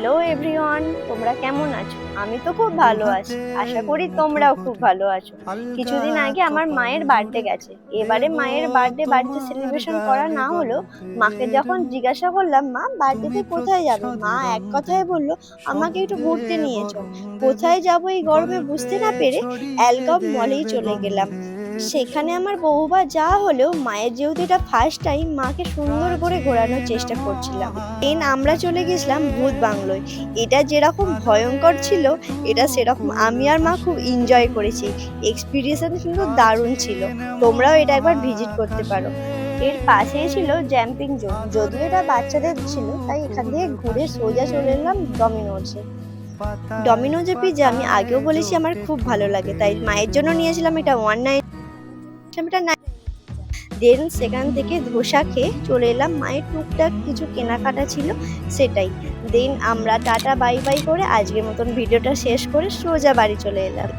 Hello everyone, তোমরা কেমন আছো? আমি তো খুব ভালো আছি, আশা করি তোমরাও খুব ভালো আছো। কিছুদিন আগে আমার মায়ের বার্থডে গেছে। এবারে মায়ের বার্থডে বাড়িতে সেলিব্রেশন করা না হলো, মাকে যখন জিজ্ঞাসা করলাম মা বার্থডেতে কোথায় যাবে, মা এক কথায় বললো আমাকে একটু ঘুরতে নিয়ে চল। কোথায় যাবো এই গরমে বুঝতে না পেরে অ্যালকম মলেই চলে গেলাম। সেখানে আমার বহুবার যাওয়া হলেও মায়ের যেহেতু এটা ফার্স্ট টাইম, মাকে সুন্দর করে ঘোরানোর চেষ্টা করছিলাম। দেন আমরা চলে গেছিলাম ভূত বাংলোয়। এটা যেরকম ভয়ঙ্কর ছিল, এটা সেরকম আমি আর মা খুব এনজয় করেছি। এক্সপিরিয়েন্স কিন্তু দারুণ ছিল। তোমরাও এটা একবার ভিজিট করতে পারো। এর পাশেই ছিল জাম্পিং জোন, যদিও এটা বাচ্চাদের ছিল, তাই এখান থেকে ঘুরে সোজা চলে এলাম ডমিনোজে। ডমিনোজের পিৎজা আমি আগেও বলেছি আমার খুব ভালো লাগে, তাই মায়ের জন্য নিয়েছিলাম এটা 190। দেন সেখান থেকে ধোসা খেয়ে চলে এলাম মায়ের টুকটাক কিছু কেনাকাটা ছিল সেটাই। দেন আমরা টাটা বাই বাই করে আজকের মতন ভিডিওটা শেষ করে সোজা বাড়ি চলে এলাম।